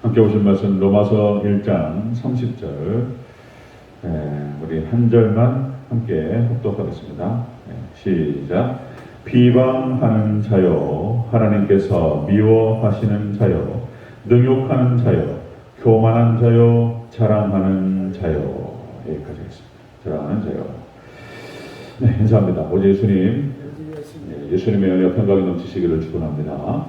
함께 오신 말씀 로마서 1장 30절, 우리 한 절만 함께 합독하겠습니다. 시작. 비방하는 자요, 하나님께서 미워하시는 자요, 능욕하는 자요, 교만한 자요, 자랑하는 자요. 여기까지 하겠습니다. 자랑하는 자요. 네, 인사합니다. 오직 예수님의 은혜와 평강이 넘치시기를 축원합니다.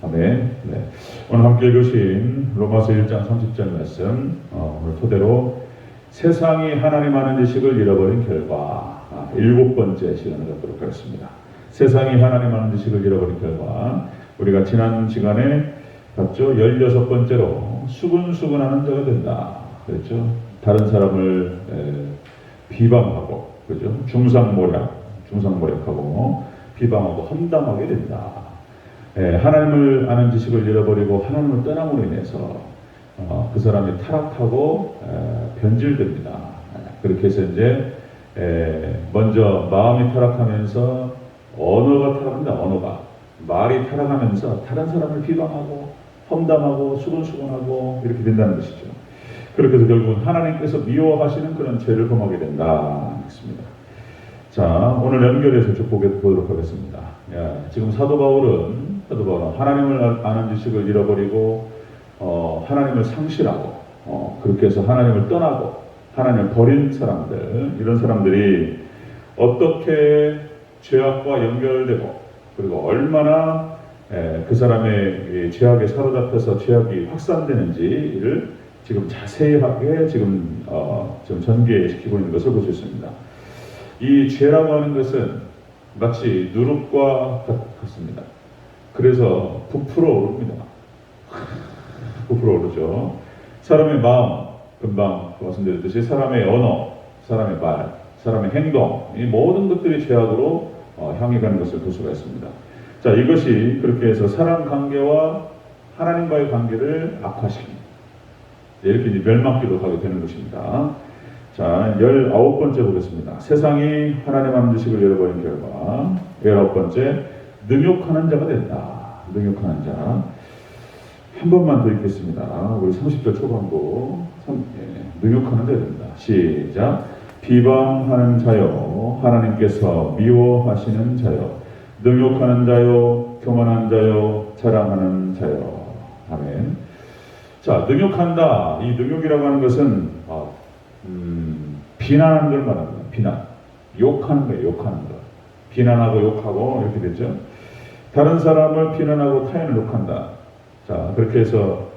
아멘. 네. 오늘 함께 읽으신 로마서 1장 30절 말씀, 오늘 토대로 세상이 하나님 아는 지식을 잃어버린 결과, 7번째 시간을 갖도록 하겠습니다. 세상이 하나님 아는 지식을 잃어버린 결과, 우리가 지난 시간에 봤죠? 16번째로 수근수근하는 자가 된다. 그렇죠? 다른 사람을 비방하고, 그죠? 중상모략하고 비방하고 험담하게 된다. 하나님을 아는 지식을 잃어버리고 하나님을 떠남으로 인해서 그 사람이 타락하고 변질됩니다. 그렇게 해서 이제 먼저 마음이 타락하면서 언어가 타락합니다. 언어가 말이 타락하면서 다른 사람을 비방하고 험담하고 수근수근하고 이렇게 된다는 것이죠. 그렇게 해서 결국은 하나님께서 미워하시는 그런 죄를 범하게 된다 했습니다. 자, 오늘 연결해서 쭉 보도록 하겠습니다. 지금 사도 바울은 하나님을 아는 지식을 잃어버리고 하나님을 상실하고 그렇게 해서 하나님을 떠나고 하나님을 버린 사람들, 이런 사람들이 어떻게 죄악과 연결되고 그리고 얼마나 그 사람의 죄악에 사로잡혀서 죄악이 확산되는지를 지금 자세하게 지금 전개시키고 있는 것을 볼 수 있습니다. 이 죄라고 하는 것은 마치 누룩과 같습니다. 그래서 부풀어 오릅니다. 부풀어 오르죠. 사람의 마음, 금방 말씀드렸듯이 사람의 언어, 사람의 말, 사람의 행동, 이 모든 것들이 죄악으로 향해 가는 것을 볼 수가 있습니다. 자, 이것이 그렇게 해서 사람 관계와 하나님과의 관계를 악화시킵니다. 이렇게 이제 멸망기로 가게 되는 것입니다. 자, 19번째 보겠습니다. 세상이 하나님 아는 지식을 잃어버린 결과, 19번째, 능욕하는 자가 된다. 능욕하는 자. 한 번만 더 읽겠습니다. 우리 30절 초반부. 능욕하는 자가 된다. 시작. 비방하는 자요, 하나님께서 미워하시는 자요, 능욕하는 자요, 교만한 자요, 자랑하는 자요. 아멘. 자, 능욕한다. 이 능욕이라고 하는 것은 비난하는 걸 말합니다. 비난. 욕하는 거예요. 욕하는 거. 비난하고 욕하고 이렇게 되죠. 다른 사람을 비난하고 타인을 욕한다. 자, 그렇게 해서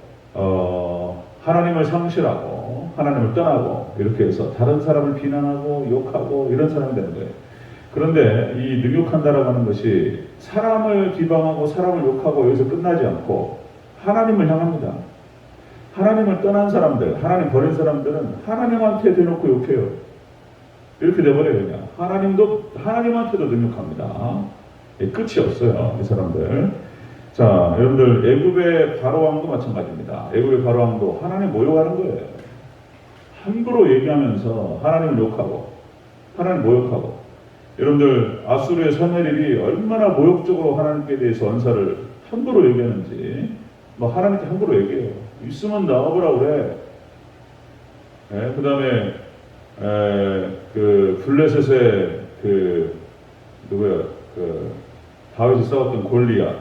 하나님을 상실하고 하나님을 떠나고 이렇게 해서 다른 사람을 비난하고 욕하고 이런 사람이 되는 거예요. 그런데 이 능욕한다라고 하는 것이 사람을 비방하고 사람을 욕하고 여기서 끝나지 않고 하나님을 향합니다. 하나님을 떠난 사람들, 하나님 버린 사람들은 하나님한테 대놓고 욕해요. 이렇게 돼버려요. 그냥 하나님한테도 능욕합니다. 끝이 없어요, 이 사람들. 자, 여러분들, 애굽의 바로왕도 마찬가지입니다. 애굽의 바로왕도 하나님 모욕하는 거예요. 함부로 얘기하면서 하나님을 욕하고 하나님 모욕하고. 여러분들, 아수르의 서메립이 얼마나 모욕적으로 하나님께 대해서 언사를 함부로 얘기하는지, 하나님께 함부로 얘기해요. 있으면 나와보라 그래. 그 다음에 블레셋의 다윗이 싸웠던 골리앗,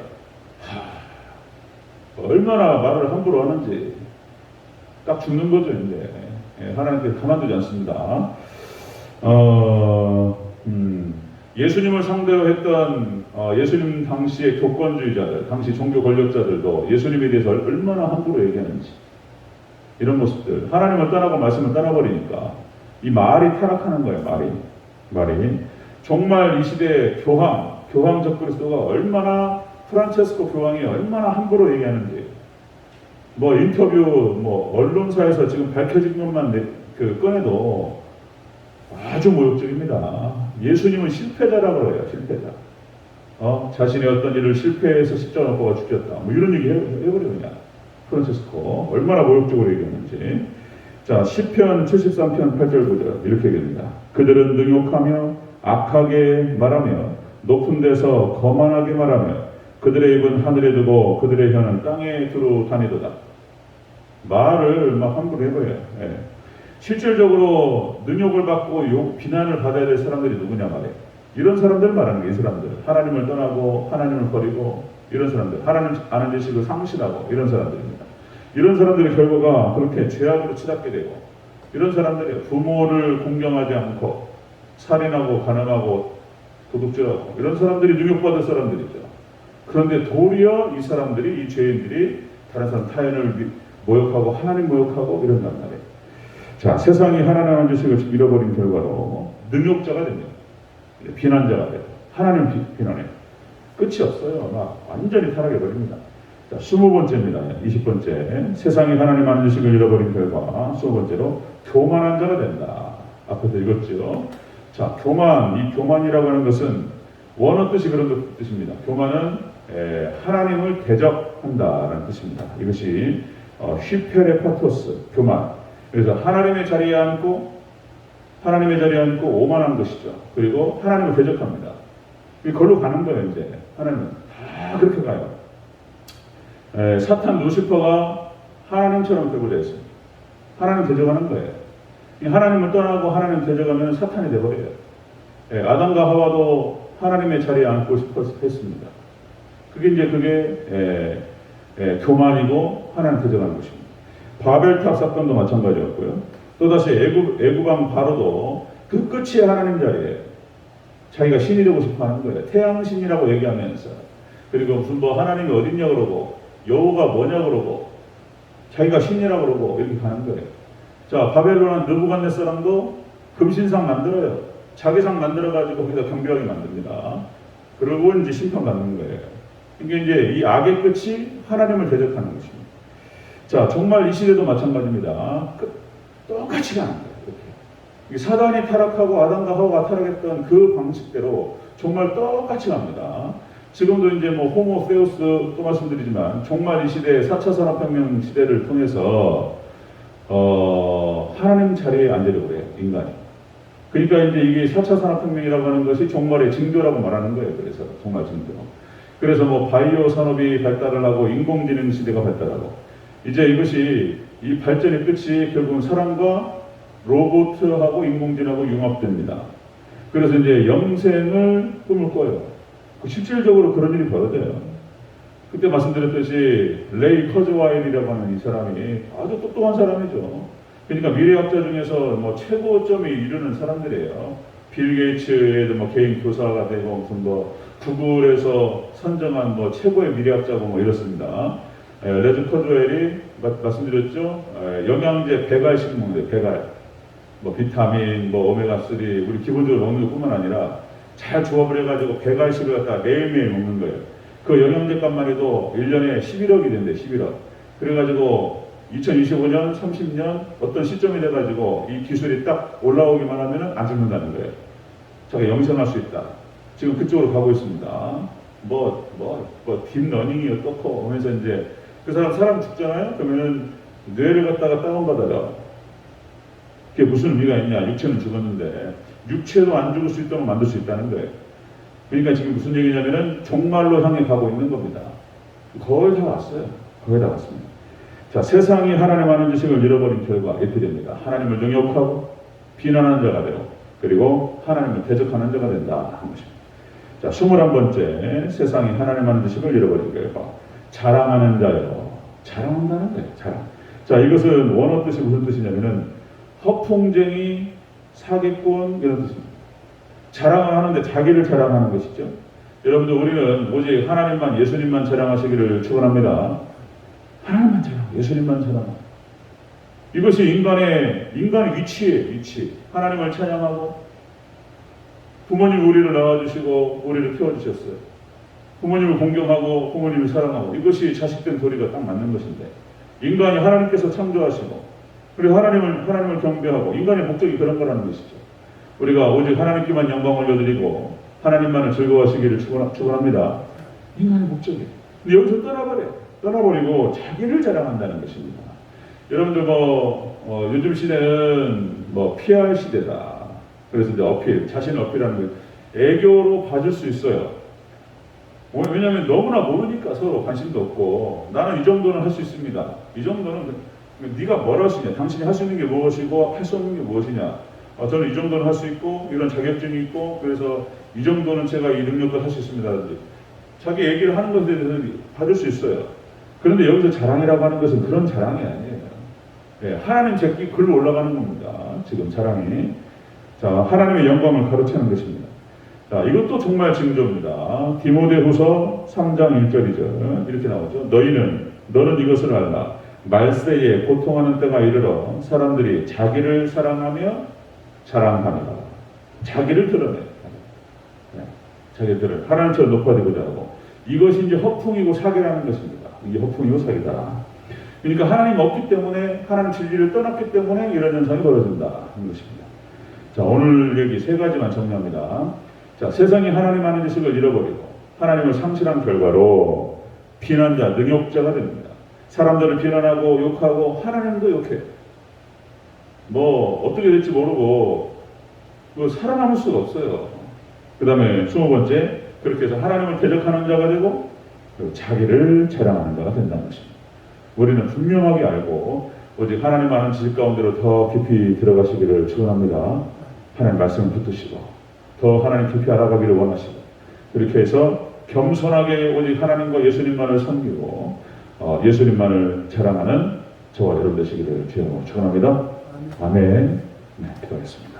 얼마나 말을 함부로 하는지 딱 죽는 거죠. 이제 하나님께 가만두지 않습니다. 예수님을 상대로 했던 예수님 당시의 교권주의자들, 당시 종교 권력자들도 예수님에 대해서 얼마나 함부로 얘기하는지, 이런 모습들. 하나님을 떠나고 말씀을 떠나버리니까 이 말이 타락하는 거예요. 말이. 정말 이 시대의 교황적 그리스도가 얼마나, 프란체스코 교황이 얼마나 함부로 얘기하는지, 인터뷰, 언론사에서 지금 밝혀진 것만 꺼내도 아주 모욕적입니다. 예수님은 실패자라고 해요. 실패자. 자신의 어떤 일을 실패해서 십자가 못 박아 죽였다. 이런 얘기 해버려요. 그냥. 프란체스코 얼마나 모욕적으로 얘기하는지. 자, 시편 73편 8절 9절 이렇게 얘기합니다. 그들은 능욕하며 악하게 말하며 높은 데서 거만하게 말하며 그들의 입은 하늘에 두고 그들의 혀는 땅에 두루 다니도다. 말을 막 함부로 해버려요. 예. 실질적으로 능욕을 받고 비난을 받아야 될 사람들이 누구냐 말이에요. 이런 사람들 말하는 게 이 사람들. 하나님을 떠나고 하나님을 버리고 이런 사람들. 하나님 아는 지식을 상실하고 이런 사람들입니다. 이런 사람들의 결과가 그렇게 죄악으로 치닫게 되고 이런 사람들이 부모를 공경하지 않고 살인하고 가늠하고 도둑질하고 이런 사람들이 능욕받을 사람들이죠. 그런데 도리어 이 사람들이 이 죄인들이 다른 사람 타인을 모욕하고 하나님 모욕하고 이런단 말이에요. 자, 세상이 하나님 아는 지식을 잃어버린 결과로 능욕자가 됩니다. 비난자가 돼요. 하나님 비난해요. 끝이 없어요. 막 완전히 타락해버립니다. 자, 20번째입니다. 20번째. 세상이 하나님 아는 지식을 잃어버린 결과 20번째로 교만한 자가 된다. 앞에서 읽었죠. 자, 교만. 이 교만이라고 하는 것은 원어 뜻이 그런 뜻입니다. 교만은 하나님을 대적한다라는 뜻입니다. 이것이 휘페레파토스, 교만. 그래서 하나님의 자리에 앉고 오만한 것이죠. 그리고 하나님을 대적합니다. 그걸로 가는 거예요, 이제. 하나님은 다 그렇게 가요. 사탄 루시퍼가 하나님처럼 되고자 했습니다. 하나님 대적하는 거예요. 하나님을 떠나고 하나님 대적하면 사탄이 되어버려요. 아담과 하와도 하나님의 자리에 앉고 싶어서 했습니다. 그게 교만이고 하나님 대적하는 것입니다. 바벨탑 사건도 마찬가지였고요. 또다시 애굽왕 바로도 그 끝이 하나님 자리에 자기가 신이 되고 싶어 하는 거예요. 태양신이라고 얘기하면서. 그리고 무슨 뭐 하나님이 어딨냐 그러고 여호가 뭐냐 그러고 자기가 신이라고 그러고 이렇게 가는 거예요. 자, 바벨론 느부갓네살도 금신상 만들어요. 자기 상 만들어가지고 거기다 경배하게 만듭니다. 그리고 이제 심판받는 거예요. 이게 이제 이 악의 끝이 하나님을 대적하는 것입니다. 자, 정말 이 시대도 마찬가지입니다. 똑같이 가는 거예요. 이렇게. 사단이 타락하고 아담과 하와가 타락했던 그 방식대로 정말 똑같이 갑니다. 지금도 이제 뭐 호모세우스 또 말씀드리지만 정말 이 시대 4차 산업혁명 시대를 통해서 하나님 자리에 앉으려고 그래요, 인간이. 그러니까 이제 이게 4차 산업혁명이라고 하는 것이 종말의 징조라고 말하는 거예요. 그래서 종말 징조. 그래서 뭐 바이오 산업이 발달을 하고 인공지능 시대가 발달하고 이제 이것이 이 발전의 끝이 결국은 사람과 로봇하고 인공지능하고 융합됩니다. 그래서 이제 영생을 꿈을 꿔요. 실질적으로 그런 일이 벌어져요. 그때 말씀드렸듯이 레이 커즈와일이라고 하는 이 사람이 아주 똑똑한 사람이죠. 그러니까 미래학자 중에서 뭐 최고점에 이르는 사람들이에요. 빌 게이츠의 뭐 개인 교사가 되고 무슨 뭐 구글에서 선정한 뭐 최고의 미래학자고 뭐 이렇습니다. 레이 커즈와일이 말씀드렸죠. 영양제 100알씩 먹는데 100알. 뭐 비타민, 뭐 오메가3 우리 기본적으로 먹는 것뿐만 아니라 잘 조합을 해가지고 100알씩을 갖다가 매일매일 먹는 거예요. 그 영양제 값만 해도 1년에 11억이 된대, 11억. 그래가지고 2025년, 30년 어떤 시점이 돼가지고 이 기술이 딱 올라오기만 하면은 안 죽는다는 거예요. 자기가 영생할 수 있다. 지금 그쪽으로 가고 있습니다. 딥러닝이 어떻고 하면서 이제 그 사람 죽잖아요? 그러면은 뇌를 갖다가 다운받아요. 그게 무슨 의미가 있냐? 육체는 죽었는데 육체도 안 죽을 수 있도록 만들 수 있다는 거예요. 그러니까 지금 무슨 얘기냐면은 종말로 향해 가고 있는 겁니다. 거의 다 왔어요. 거의 다 왔습니다. 자, 세상이 하나님 아는 지식을 잃어버린 결과 이렇게 됩니다. 하나님을 능욕하고 비난하는 자가 되고 그리고 하나님을 대적하는 자가 된다 한 것입니다. 자, 21번째 세상이 하나님 아는 지식을 잃어버린 결과 자랑하는 자요. 자랑한다는 거예요. 자랑. 자, 이것은 원어 뜻이 무슨 뜻이냐면은 허풍쟁이, 사기꾼 이런 뜻입니다. 자랑을 하는데 자기를 자랑하는 것이죠. 여러분들 우리는 오직 하나님만 예수님만 자랑하시기를 축원합니다. 하나님만 자랑, 예수님만 자랑. 이것이 인간의 위치예요. 위치. 하나님을 찬양하고 부모님 우리를 낳아주시고 우리를 키워주셨어요. 부모님을 공경하고 부모님을 사랑하고 이것이 자식된 도리가 딱 맞는 것인데 인간이 하나님께서 창조하시고 그리고 하나님을 경배하고 인간의 목적이 그런 거라는 것이죠. 우리가 오직 하나님께만 영광 올려드리고 하나님만을 즐거워하시기를 축원합니다. 인간의 목적이에요. 근데 여기서 떠나버리고 자기를 자랑한다는 것입니다. 여러분들 요즘 시대는 PR 시대다. 그래서 이제 어필, 자신을 어필하는 거 애교로 봐줄 수 있어요. 왜냐하면 너무나 모르니까 서로 관심도 없고 나는 이 정도는 할 수 있습니다. 이 정도는 네가 뭘 할 수 있냐? 당신이 할 수 있는 게 무엇이고 할 수 없는 게 무엇이냐? 저는 이 정도는 할 수 있고 이런 자격증이 있고 그래서 이 정도는 제가 이 능력을 할 수 있습니다. 자기 얘기를 하는 것에 대해서 받을 수 있어요. 그런데 여기서 자랑이라고 하는 것은 그런 자랑이 아니에요. 예, 하나님 제끼 글로 올라가는 겁니다. 지금 자랑이. 자, 하나님의 영광을 가로채는 것입니다. 자, 이것도 정말 징조입니다. 디모데후서 3장 1절이죠. 이렇게 나오죠. 너는 이것을 알라. 말세에 고통하는 때가 이르러 사람들이 자기를 사랑하며 자랑하느라. 자기를 드러내. 네, 자기들을 하나님처럼 높아지고자 하고. 이것이 이제 허풍이고 사기라는 것입니다. 이게 허풍이고 사기다. 그러니까 하나님 없기 때문에, 하나님 진리를 떠났기 때문에 이런 현상이 벌어진다 하는 것입니다. 자, 오늘 얘기 세 가지만 정리합니다. 자, 세상이 하나님 아는 지식을 잃어버리고 하나님을 상실한 결과로 비난자, 능욕자가 됩니다. 사람들을 비난하고 욕하고 하나님도 욕해요. 뭐 어떻게 될지 모르고 살아남을 수가 없어요. 그 다음에 20번째, 그렇게 해서 하나님을 대적하는 자가 되고 자기를 자랑하는 자가 된다는 것입니다. 우리는 분명하게 알고 오직 하나님 아는 지식 가운데로 더 깊이 들어가시기를 축원합니다. 하나님 말씀을 붙드시고 더 하나님 깊이 알아가기를 원하시고 그렇게 해서 겸손하게 오직 하나님과 예수님만을 섬기고 예수님만을 자랑하는 저와 여러분 되시기를 주여 축원합니다. 아멘. 네, 기도하겠습니다.